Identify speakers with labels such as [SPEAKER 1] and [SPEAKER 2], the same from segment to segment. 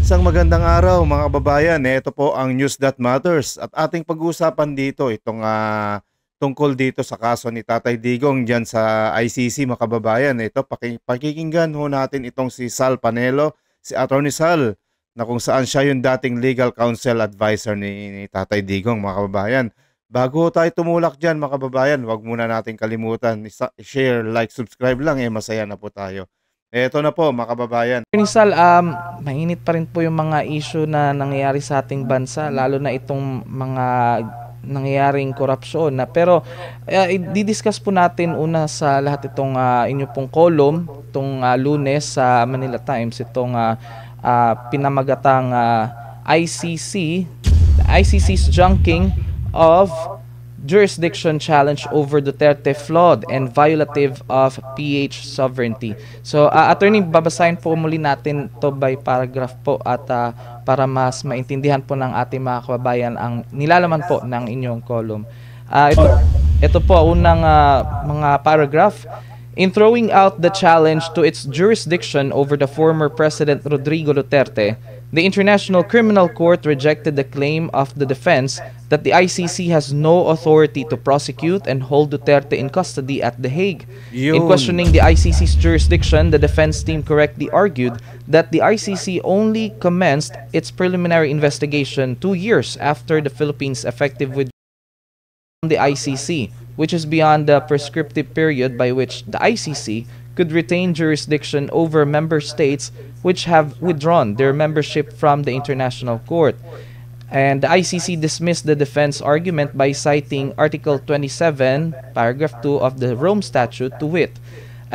[SPEAKER 1] Isang magandang araw mga kababayan. Ito po ang News That Matters at ating pag-uusapan dito itong tungkol dito sa kaso ni Tatay Digong diyan sa ICC mga kababayan. Ito pakikinggan ho natin itong si Sal Panelo, si Attorney Sal, na kung saan siya yung dating legal counsel advisor ni Tatay Digong mga kababayan. Bago tayo tumulak diyan mga kababayan, wag muna natin kalimutan share, like, subscribe lang masaya na po tayo. Eto na po mga kababayan.
[SPEAKER 2] Rizal, mainit pa rin po yung mga issue na nangyayari sa ating bansa, lalo na itong mga nangyayaring korupsyon pero i-discuss po natin una sa lahat itong inyo pong column itong Lunes sa Manila Times, itong pinamagatang ICC's junking of jurisdiction challenge over Duterte flawed and violative of PH sovereignty. So, attorney, babasahin po muli natin to by paragraph po at para mas maintindihan po ng ating mga kababayan ang nilalaman po ng inyong column. Ito po, unang mga paragraph. In throwing out the challenge to its jurisdiction over the former President Rodrigo Duterte, the International Criminal Court rejected the claim of the defense that the ICC has no authority to prosecute and hold Duterte in custody at The Hague. In questioning the ICC's jurisdiction, the defense team correctly argued that the ICC only commenced its preliminary investigation 2 years after the Philippines' effective withdrawal from the ICC, which is beyond the prescriptive period by which the ICC could retain jurisdiction over member states which have withdrawn their membership from the International Court. And the ICC dismissed the defense argument by citing Article 27, Paragraph 2 of the Rome Statute, to wit,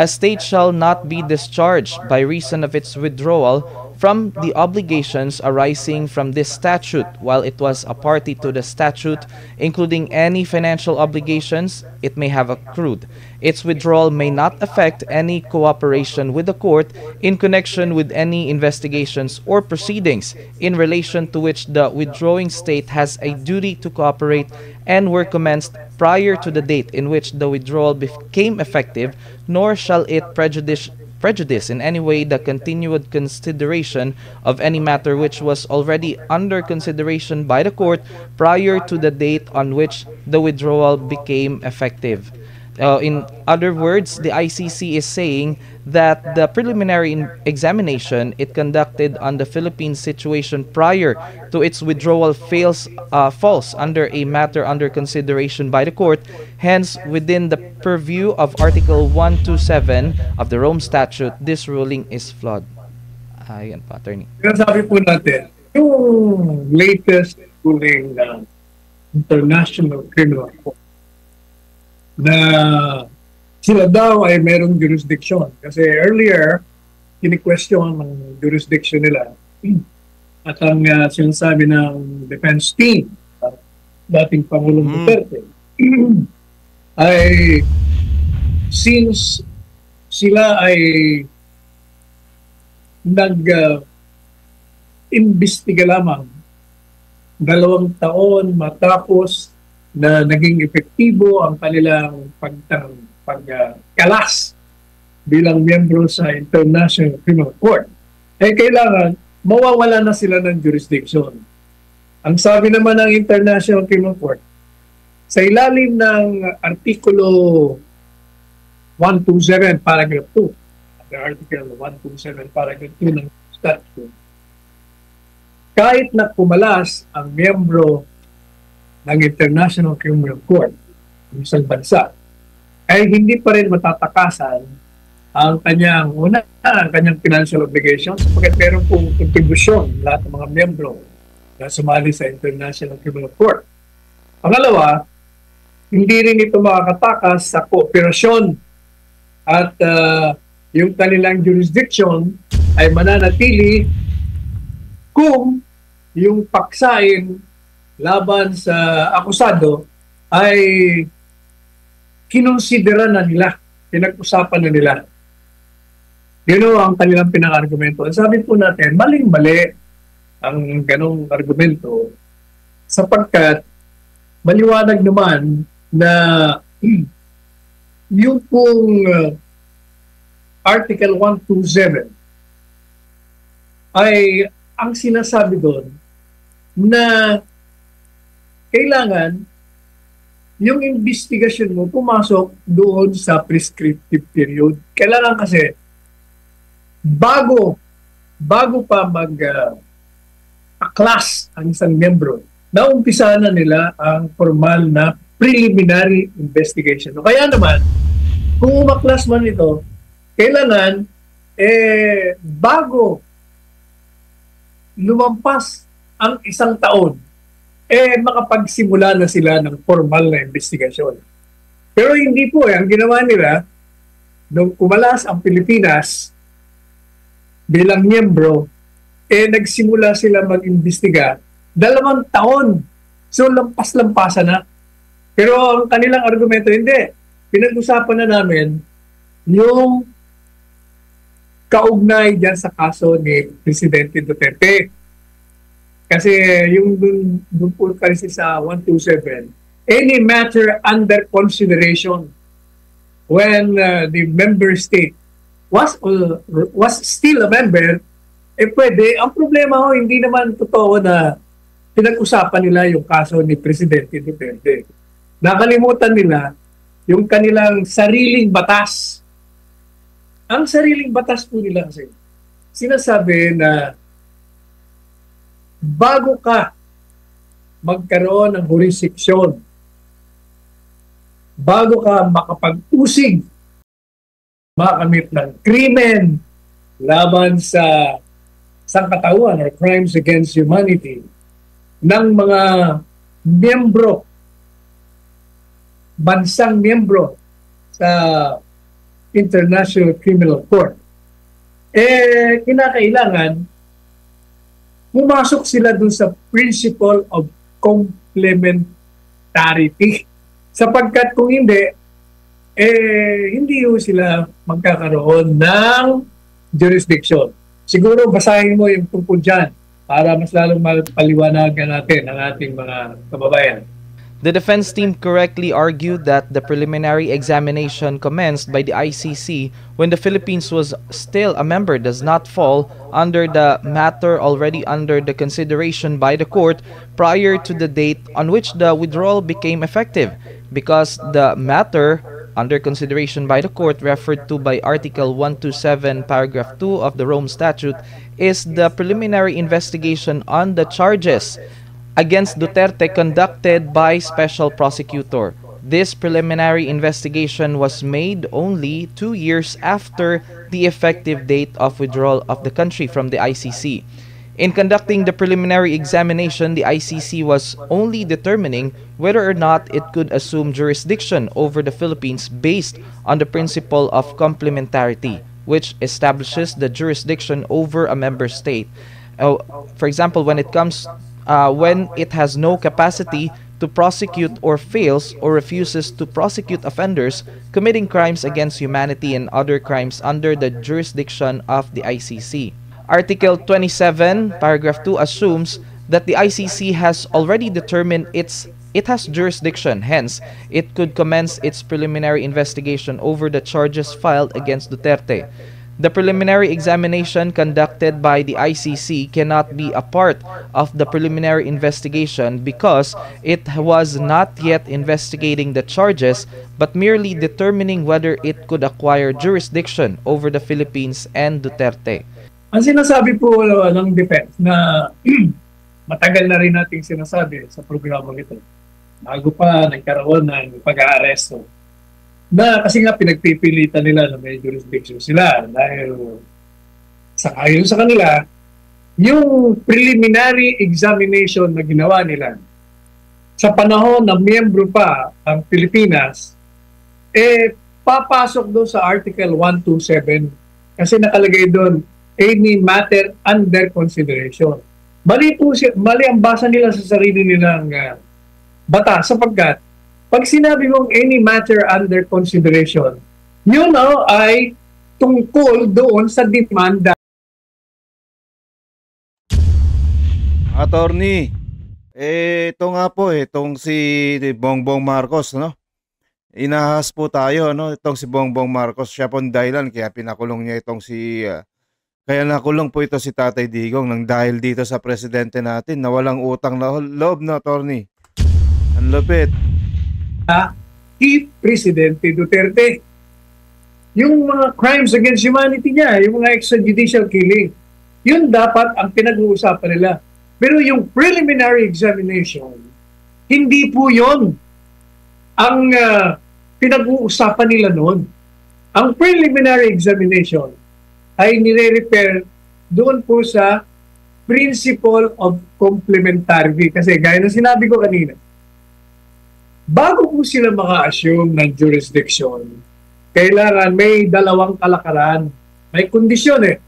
[SPEAKER 2] "A state shall not be discharged by reason of its withdrawal from the obligations arising from this statute while it was a party to the statute, including any financial obligations it may have accrued. Its withdrawal may not affect any cooperation with the court in connection with any investigations or proceedings in relation to which the withdrawing state has a duty to cooperate and were commenced prior to the date in which the withdrawal became effective, nor shall it prejudice in any way the continued consideration of any matter which was already under consideration by the court prior to the date on which the withdrawal became effective." In other words, the ICC is saying that the preliminary examination it conducted on the Philippines situation prior to its withdrawal falls under a matter under consideration by the court. Hence, within the purview of Article 127 of the Rome Statute, this ruling is flawed. Ayan pa, attorney.
[SPEAKER 3] Sabi po natin, yung latest ruling ng International Criminal Court na sila daw ay merong jurisdiction. Kasi earlier, kini-question ng jurisdiction nila. At ang sinasabi ng defense team, dating Pangulong Duterte, ay since sila ay nag-imbestiga lamang 2 taon matapos na naging epektibo ang kanilang pagkalas bilang miyembro sa International Criminal Court, kailangan mawawala na sila ng jurisdiction. Ang sabi naman ng International Criminal Court, sa ilalim ng Artikulo 127, Paragraph 2, the Article 127, Paragraph 2 ng statute, kahit na pumalas ang miyembro ng International Criminal Court ng isang bansa, ay hindi pa rin matatakasan ang kanyang financial obligations sapagkat meron pong kontribusyon lahat ng mga miyembro na sumali sa International Criminal Court. Pangalawa, hindi rin ito makakatakas sa kooperasyon at yung kanilang jurisdiction ay mananatili kung yung paksain laban sa akusado ay kinonsidera na nila, pinag-usapan na nila. Yun ang kanilang pinaka-argumento. Sabi po natin, maling-mali ang ganong argumento sapagkat maliwanag naman na yung pong Article 127 ay ang sinasabi doon na kailangan yung investigasyon mo pumasok doon sa prescriptive period. Kailangan kasi bago pa mag-class ang isang membro, naumpisa na nila ang formal na preliminary investigation. Kaya naman, kung umaklas man ito, kailangan bago lumampas ang isang taon, makapagsimula na sila ng formal na investigasyon. Pero hindi po, ang ginawa nila, nung kumalas ang Pilipinas bilang miyembro, nagsimula sila mag-imbestiga 2 taon. So, lampas-lampasan na. Pero ang kanilang argumento, hindi. Pinag-usapan na namin yung kaugnay dyan sa kaso ni Presidente Duterte. Kasi yung dun po kasi sa 127, any matter under consideration when the member state was still a member, pwede. Ang problema ho, hindi naman totoo na pinag-usapan nila yung kaso ni Presidente Duterte. Nakalimutan nila yung kanilang sariling batas. Ang sariling batas po nila kasi sinasabi na bago ka magkaroon ng jurisdiction, bago ka makapag-usig, makamit ng krimen laban sa sangkatauhan or crimes against humanity ng mga miyembro, bansang miyembro sa International Criminal Court, kinakailangan pumasok sila dun sa principle of complementarity. Sapagkat kung hindi, hindi sila magkakaroon ng jurisdiction. Siguro basahin mo yung tungkol dyan para mas lalong mapaliwanagan natin ang ating mga kababayan.
[SPEAKER 2] The defense team correctly argued that the preliminary examination commenced by the ICC when the Philippines was still a member does not fall under the matter already under the consideration by the court prior to the date on which the withdrawal became effective, because the matter under consideration by the court referred to by Article 127, Paragraph 2 of the Rome Statute is the preliminary investigation on the charges against Duterte conducted by Special Prosecutor. This preliminary investigation was made only 2 years after the effective date of withdrawal of the country from the ICC. In conducting the preliminary examination, the ICC was only determining whether or not it could assume jurisdiction over the Philippines based on the principle of complementarity, which establishes the jurisdiction over a member state. For example, when it has no capacity to prosecute or fails or refuses to prosecute offenders committing crimes against humanity and other crimes under the jurisdiction of the ICC. Article 27, Paragraph 2 assumes that the ICC has already determined it has jurisdiction, hence, it could commence its preliminary investigation over the charges filed against Duterte. The preliminary examination conducted by the ICC cannot be a part of the preliminary investigation because it was not yet investigating the charges but merely determining whether it could acquire jurisdiction over the Philippines and Duterte.
[SPEAKER 3] Ang sinasabi po ng defense na matagal na rin nating sinasabi sa programang ito, bago pa nagkaroon ng pag-aaresto, na kasi nga pinagpipilitan nila na may jurisdiction sila dahil ayon sa kanila, yung preliminary examination na ginawa nila sa panahon na miyembro pa ang Pilipinas, papasok doon sa Article 127 kasi nakalagay doon, any matter under consideration. Mali ang basa nila sa sarili nilang batas sapagkat pag sinabi mong any matter under consideration, yun ay tungkol doon sa demanda.
[SPEAKER 1] Attorney, ito nga po, itong si Bongbong Marcos, no? Inahas po tayo, no? Itong si Bongbong Marcos, siya po ang dahilan kaya pinakulong niya itong si Kaya nakulong po ito si Tatay Digong nang dahil dito sa presidente natin na walang utang na loob na, attorney. Ang lupit.
[SPEAKER 3] Kay Presidente Duterte. Yung mga crimes against humanity niya, yung mga extrajudicial killing, yun dapat ang pinag-uusapan nila. Pero yung preliminary examination, hindi po yun ang pinag-uusapan nila noon. Ang preliminary examination ay nire-repair doon po sa principle of complementarity. Kasi gaya na sinabi ko kanina, bago po sila maka-assume ng jurisdiction, kailangan may dalawang kalakaran. May kondisyon eh.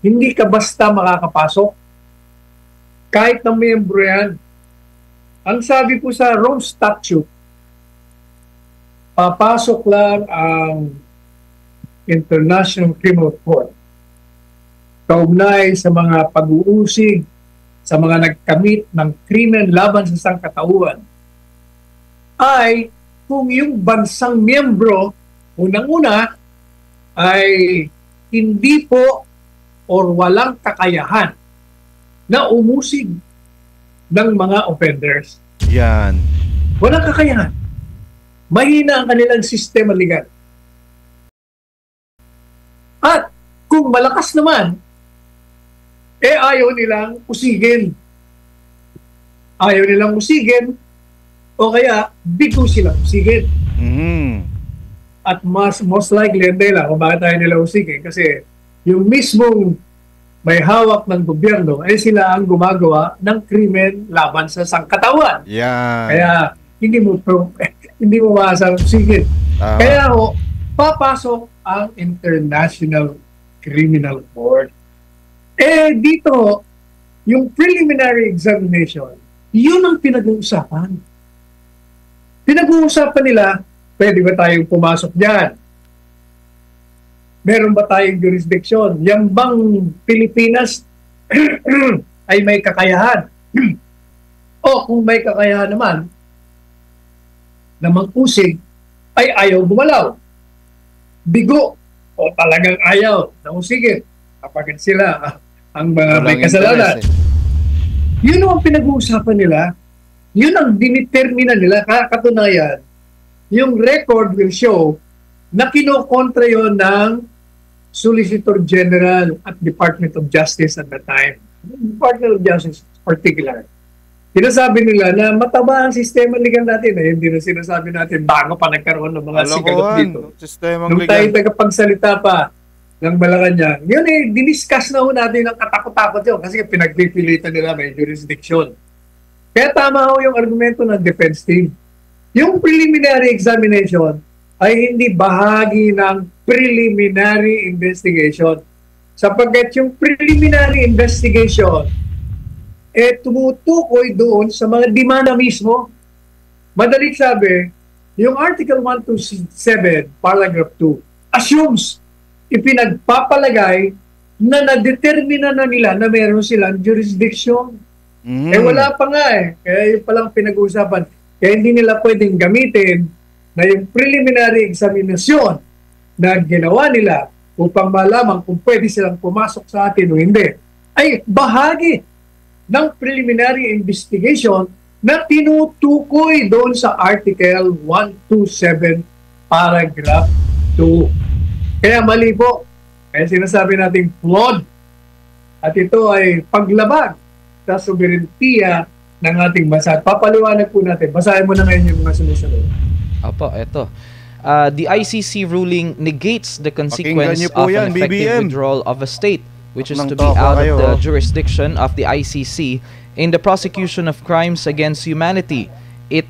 [SPEAKER 3] Hindi ka basta makakapasok. Kahit na miyembro yan. Ang sabi po sa Rome Statute, papasok lang ang International Criminal Court kaugnay sa mga pag-uusig, sa mga nagkamit ng krimen laban sa sangkatauhan, ay kung yung bansang miyembro, unang-una, ay hindi po or walang kakayahan na umusig ng mga offenders.
[SPEAKER 1] Yan.
[SPEAKER 3] Walang kakayahan. Mahina ang kanilang sistema legal. At kung malakas naman, ayaw nilang usigin. Ayaw nilang usigin o kaya bigo silang usigin. At most likely, hindi lang kung bakit tayo nila usigin. Kasi yung mismong may hawak ng gobyerno ay sila ang gumagawa ng krimen laban sa sangkatawan.
[SPEAKER 1] Yan.
[SPEAKER 3] Kaya hindi mo maasang usigin. Kaya papasok ang International Criminal Court. Dito, yung preliminary examination, yun ang pinag-uusapan. Pinag-uusapan nila, pwede ba tayong pumasok dyan? Meron ba tayong jurisdiction? Yang bang Pilipinas ay may kakayahan? O kung may kakayahan naman, na mag-usig, ay ayaw gumalaw. Bigo, o talagang ayaw na usigin. Kapag sila ang mga may kasalanan. Yun ang pinag-uusapan nila. Yun ang dinitermina nila. Katunayan, yung record will show na kinokontra yun ng Solicitor General at Department of Justice at the time. Department of Justice particular. Sinasabi nila na mataba ang sistema legal natin. Hindi na sinasabi natin bago pa nagkaroon ng mga sigalot dito. Nung tayo tagapagsalita pa ng Malacanang, yun diniscuss na natin ang katakot-takot yun kasi pinagpipilitan nila may jurisdiction. Kaya tama yung argumento ng defense team. Yung preliminary examination ay hindi bahagi ng preliminary investigation. Sapagkat yung preliminary investigation tumutukoy doon sa mga dimana mismo. Madalit sabi, yung Article 127, Paragraph 2, assumes, ipinagpapalagay na nadetermina na nila na meron silang jurisdiction. Wala pa nga Kaya yung palang pinag-uusapan. Kaya hindi nila pwedeng gamitin na yung preliminary examination na ginawa nila upang malaman kung pwede silang pumasok sa atin o hindi, ay bahagi ng preliminary investigation na tinutukoy doon sa Article 127, Paragraph 2. Kaya mali po. Kaya sinasabi natin flawed. At ito ay paglabag sa soberentiya ng ating bansa. Papaliwanag po natin. Basahin mo na ngayon yung mga sumusunod.
[SPEAKER 2] Opo, ito. The ICC ruling negates the consequence of an effective
[SPEAKER 1] BBM.
[SPEAKER 2] withdrawal of a state, which is to be out of the jurisdiction of the ICC in the prosecution of crimes against humanity. It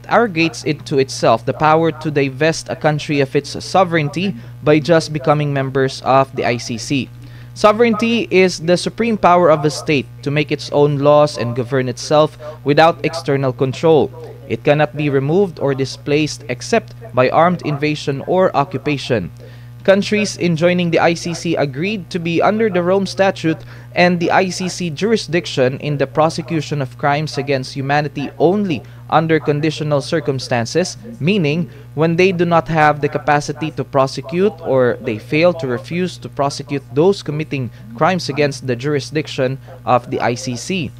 [SPEAKER 2] arrogates it to itself the power to divest a country of its sovereignty by just becoming members of the ICC. Sovereignty is the supreme power of a state to make its own laws and govern itself without external control. It cannot be removed or displaced except by armed invasion or occupation. Countries in joining the ICC agreed to be under the Rome Statute and the ICC jurisdiction in the prosecution of crimes against humanity only under conditional circumstances, meaning when they do not have the capacity to prosecute or they fail to refuse to prosecute those committing crimes against the jurisdiction of the ICC.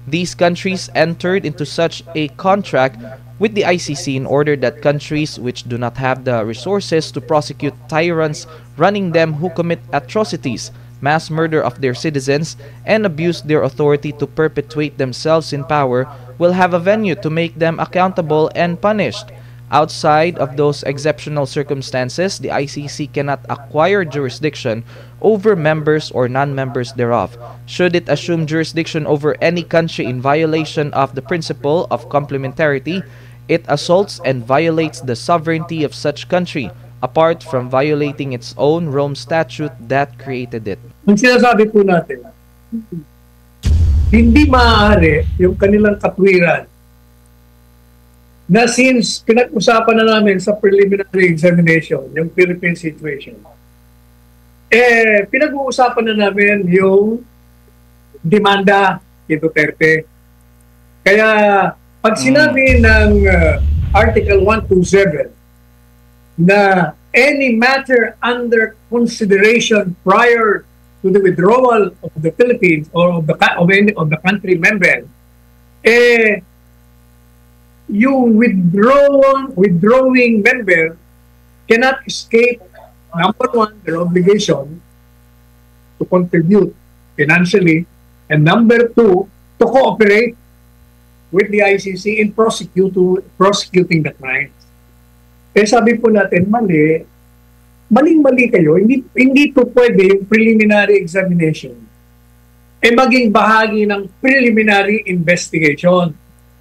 [SPEAKER 2] These countries entered into such a contract with the ICC in order that countries which do not have the resources to prosecute tyrants running them who commit atrocities, mass murder of their citizens, and abuse their authority to perpetuate themselves in power will have a venue to make them accountable and punished. Outside of those exceptional circumstances, the ICC cannot acquire jurisdiction over members or non-members thereof. Should it assume jurisdiction over any country in violation of the principle of complementarity, it assaults and violates the sovereignty of such country, apart from violating its own Rome Statute that created it.
[SPEAKER 3] Ang sinasabi po natin, hindi maaari yung kanilang katwiran na since pinag-usapan na namin sa preliminary examination, yung Philippine situation, pinag-uusapan na namin yung demanda kay Duterte. Kaya, pag sinabi ng Article 127 na any matter under consideration prior to the withdrawal of the Philippines or of any of the country member, yung withdrawing member cannot escape, number one, their obligation to contribute financially, and number two, to cooperate with the ICC in prosecuting the crimes. Sabi po natin, maling-mali kayo, hindi po pwede yung preliminary examination maging bahagi ng preliminary investigation.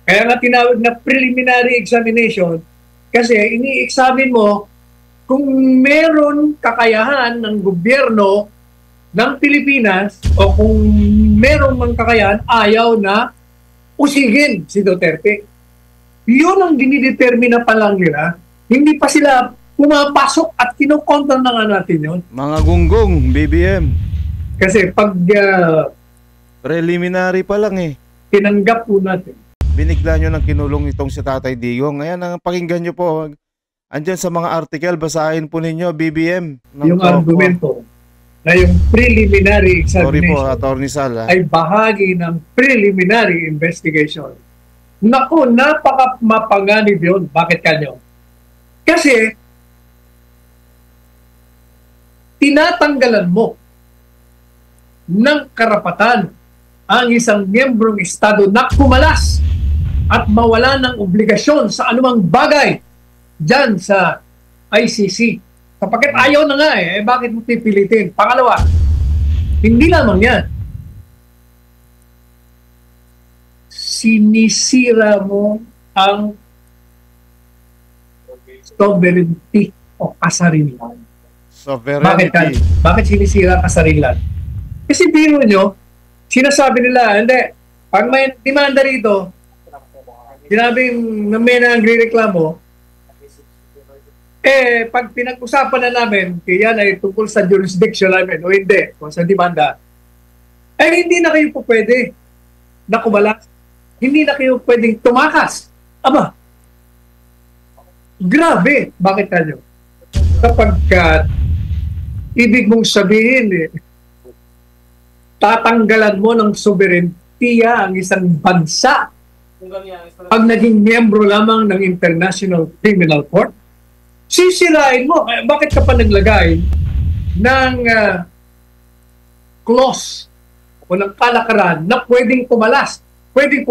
[SPEAKER 3] Kaya nga tinawag na preliminary examination kasi ini-examine mo kung meron kakayahan ng gobyerno ng Pilipinas o kung meron mang kakayahan ayaw na usigin si Duterte. Yun ang dinidetermina pa lang nila. Hindi pa sila pumapasok at kinukontra na nga natin yun.
[SPEAKER 1] Mga gunggong, BBM.
[SPEAKER 3] Kasi pag
[SPEAKER 1] preliminary pa lang
[SPEAKER 3] tinanggap po natin,
[SPEAKER 1] binigla nyo ng kinulong itong si Tatay Digong. Ngayon, ang pakinggan nyo po. Andyan sa mga article, basahin po ninyo, BBM.
[SPEAKER 3] Yung argumento na yung preliminary examination
[SPEAKER 1] sorry po, Atty. Sal,
[SPEAKER 3] ay bahagi ng preliminary investigation. Naku, napaka-mapanganib yun. Bakit kanyo? Kasi, tinatanggalan mo ng karapatan ang isang miyembrong estado na kumalas at mawala ng obligasyon sa anumang bagay dyan sa ICC. Kapagkat ayaw na nga bakit mo pipilitin? Pangalawa, hindi lamang yan. Sinisira mo ang sovereignty o kasarinlan.
[SPEAKER 1] Sovereignty.
[SPEAKER 3] Bakit sinisira kasarinlan? Kasi biro nyo, sinasabi nila, hindi, pag may demanda rito, sinabing may nagre-reklamo, pag pinag-usapan na namin, yan ay tungkol sa jurisdiction namin, o hindi, o sa demanda, hindi na kayo po pwede na kumalas. Hindi na kayo pwedeng tumakas. Aba, grabe. Bakit tayo? Kapag ibig mong sabihin, tatanggalan mo ng soberentiya ang isang bansa pag naging miyembro lamang ng International Criminal Court, sisirain mo. Bakit ka pa naglagay ng clause o ng kalakaran na pwedeng kumalas? Pwedeng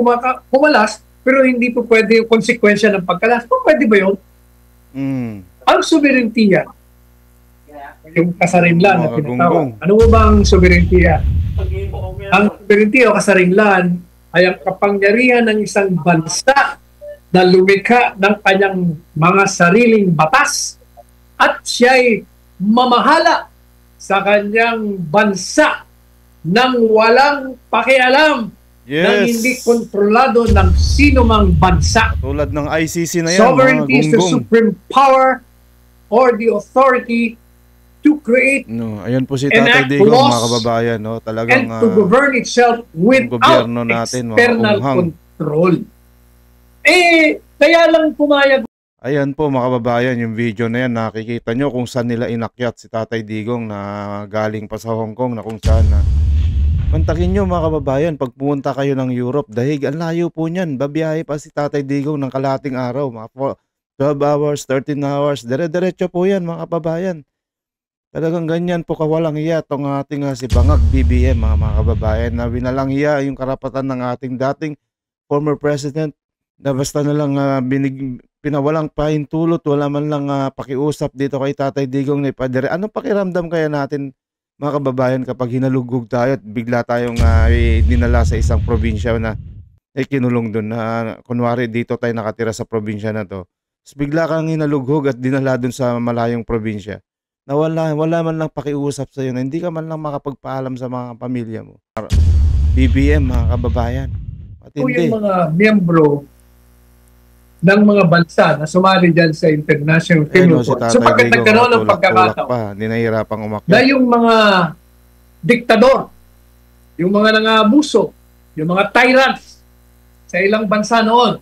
[SPEAKER 3] kumalas, pero hindi po pwede yung konsekwensya ng pagkalas. Pwede ba yun? Ang soberentiya, yung kasarinlan na tinatawag. Ano ba ang soberentiya? Ang soberentiya o kasarinlan ay ang kapangyarihan ng isang bansa na lumikha ng kanyang mga sariling batas at siya'y mamahala sa kanyang bansa nang walang pakialam nang hindi kontrolado ng sino mang bansa.
[SPEAKER 1] Tulad ng ICC na yan.
[SPEAKER 3] Sovereignty is the supreme power or the authority to create
[SPEAKER 1] No, ayan po si
[SPEAKER 3] enact
[SPEAKER 1] Tatay Digong,
[SPEAKER 3] laws
[SPEAKER 1] mga kababayan, no? Talagang
[SPEAKER 3] and to govern itself without
[SPEAKER 1] gobyerno natin, mga
[SPEAKER 3] external
[SPEAKER 1] unghang.
[SPEAKER 3] control. Kaya lang pumayag.
[SPEAKER 1] Ayan po mga kababayan, yung video na yan, nakikita nyo kung saan nila inakyat si Tatay Digong na galing pa sa Hong Kong, na kung saan na. Mantakin nyo mga kababayan, pag pumunta kayo ng Europe, dahil ang layo po niyan, babiyahe pa si Tatay Digong ng kalating araw, mga 12 hours, 13 hours, dire-diretso po yan mga kababayan. Talagang ganyan po kawalang hiya itong ating si Bangag BBM, mga kababayan, na winalang hiya yung karapatan ng ating dating former president, na basta na lang pinawalang pahintulot, wala man lang pakiusap dito kay Tatay Digong na ipadire. Anong pakiramdam kaya natin mga kababayan kapag hinalugog tayo at bigla tayong dinala sa isang probinsya na kinulong doon, na kunwari dito tayo nakatira sa probinsya na to, tapos bigla kang hinalugog at dinala doon sa malayong probinsya na wala man lang pakiusap sa iyo, na hindi ka man lang makapagpaalam sa mga pamilya mo. BBM mga kababayan, matindi.
[SPEAKER 3] Yung mga miyembro ng mga bansa na sumali dyan sa International Criminal Court. Sapagkat nagkaroon ng pagkakataon
[SPEAKER 1] ninahirapang umakyat
[SPEAKER 3] na yung mga diktador, yung mga nangabuso, yung mga tyrants sa ilang bansa noon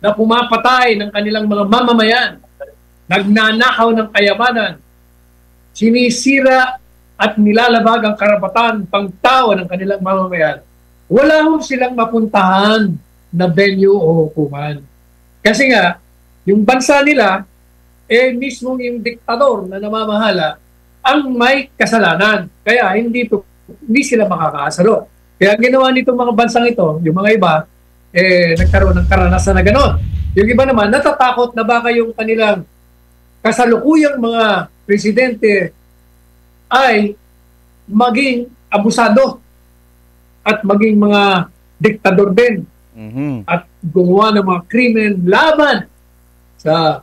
[SPEAKER 3] na pumapatay ng kanilang mga mamamayan, nagnanakaw ng kayamanan, sinisira at nilalabag ang karapatan pangtao ng kanilang mamamayan, wala ho silang mapuntahan na venue o hukuman. Kasi nga, yung bansa nila, mismo yung diktador na namamahala, ang may kasalanan. Kaya hindi sila makakaasalo. Kaya ginawa nitong mga bansang ito, yung mga iba, nagkaroon ng karanasan na gano'n. Yung iba naman, natatakot na baka yung kanilang kasalukuyang mga presidente ay maging abusado at maging mga diktador din. At gumawa ng mga krimen laban sa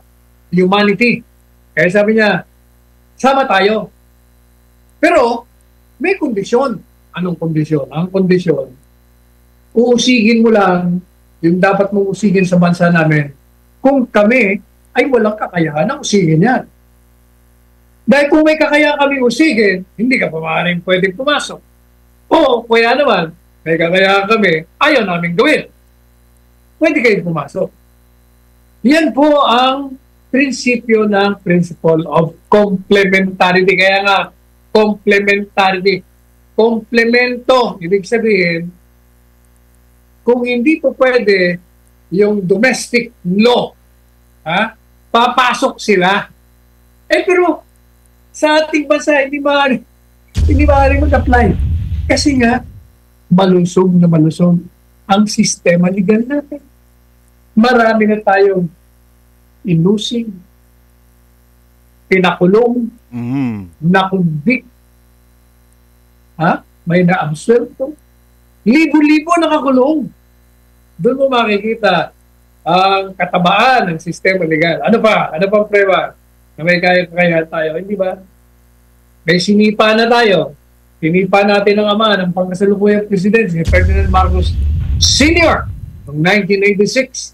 [SPEAKER 3] humanity. Kaya sabi niya, sama tayo. Pero may kondisyon. Anong kondisyon? Ang kondisyon, uusigin mo lang yung dapat mong usigin sa bansa namin kung kami ay walang kakayahan na usigin yan. Dahil kung may kakayahan kami usigin, hindi ka pa maaaring pwedeng pumasok. O kaya naman, may kakayahan kami, ayaw namin gawin. Pwede kayo pumasok. Yan po ang prinsipyo ng principle of complementarity. Kaya nga, complementarity. Komplemento, ibig sabihin, kung hindi po pwede yung domestic law, papasok sila. Pero sa ating bansa, hindi maaaring mag-apply. Kasi nga, malusog na malusog ang sistema legal natin. Marami na tayong inusig, pinakulong, nakundik, may na-absuelto, libo-libo nakakulong. Doon mo makikita ang katabaan ng sistema legal. Ano pa? Ano pang preba na may kaya tayo? Hindi ba? May sinipa na tayo. Sinipa natin ang ama ng pangkasalukuyang presidente, si Ferdinand Marcos Sr. noong 1986.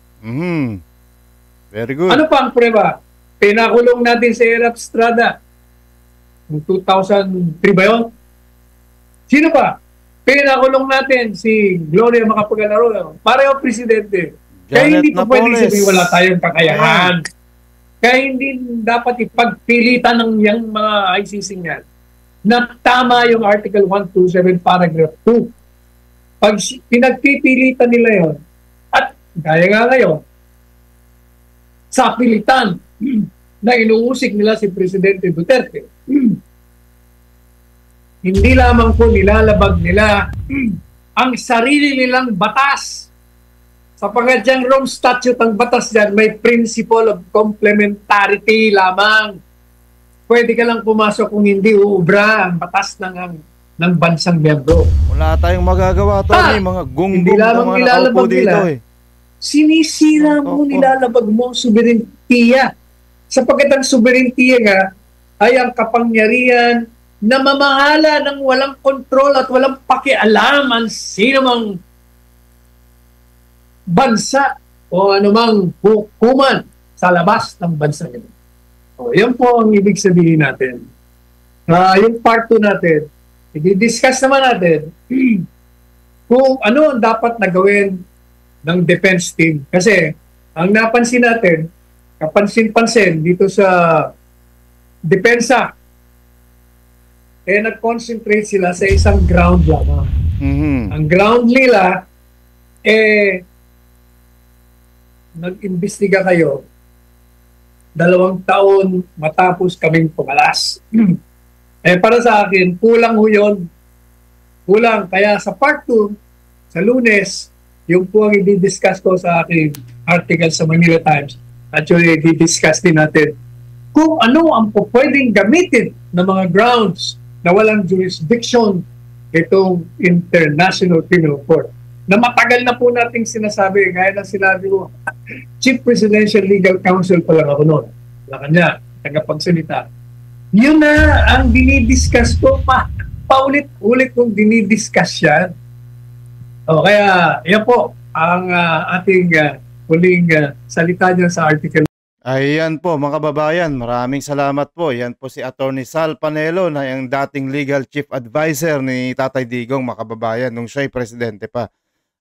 [SPEAKER 1] Very good.
[SPEAKER 3] Ano pa ang preba? Pinakulong natin si Erap Estrada noong 2003 ba yun? Sino pa? Pinakulong natin si Gloria Macapagal-Arroyo. Pareho presidente. Kaya hindi pa pwede sabihin wala tayong kakayahan. Kaya hindi dapat ipagpilitan ng yung mga ICC yan na tama yung Article 127 Paragraph 2. Pag pinagpipilitan nila yon, at gaya nga ngayon, sa pilitan na inuusik nila si Presidente Duterte, hindi lamang po nilalabag nila ang sarili nilang batas. Sapagat yung Rome Statute, ang batas dyan, may principle of complementarity lamang. Pwede ka lang pumasok kung hindi uubra ang batas ng bansang miyembro.
[SPEAKER 1] Wala tayong magagawa, Tony. Mga gunggong na mga nakaupo dito.
[SPEAKER 3] Sinisira mo, nilalabag mo ang soberentiya. Sapagkat ang soberentiya nga ay ang kapangyarihan na mamahala ng walang kontrol at walang pakialam ang sino mang bansa o anumang hukuman sa labas ng bansa nila. O, yan po ang ibig sabihin natin. Yung part 2 natin, i-discuss naman natin kung ano ang dapat na gawin ng defense team. Kasi ang napansin natin, kapansin-pansin dito sa depensa, nag-concentrate sila sa isang ground lamang. Ang ground nila, nag-imbestiga kayo 2 taon matapos kaming pumalas. Para sa akin, kulang ho yun. Kulang. Kaya sa part 2, sa Lunes, yung po ang i-discuss ko sa aking article sa Manila Times. Actually, i-discuss din natin kung ano ang pwedeng gamitin ng mga grounds na walang jurisdiction itong International Criminal Court. Na matagal na po nating sinasabi, gaya ng sinabi ko, Chief Presidential Legal Counsel pa lang ako noon. Wala kanya, tagapagsalita. Yun na ang dinidiscuss ko paulit-ulit kong dinidiscuss yan. Kaya yan po ang ating huling salita niya sa article.
[SPEAKER 1] Ayan po mga kababayan, maraming salamat po. Yan po si Attorney Sal Panelo na yung dating legal chief advisor ni Tatay Digong, mga kababayan, nung siya'y presidente pa.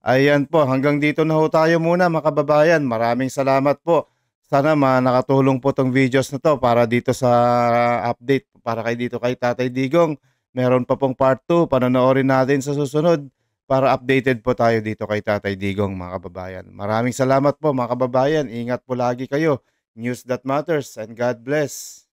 [SPEAKER 1] Ayan po, hanggang dito na ho tayo muna mga kababayan. Maraming salamat po. Sana nakatulong po tong videos na to para dito sa update, para dito kay Tatay Digong. Meron pa pong part 2, panonoorin natin sa susunod para updated po tayo dito kay Tatay Digong, mga kababayan. Maraming salamat po mga kababayan. Ingat po lagi kayo. News that matters, and God bless.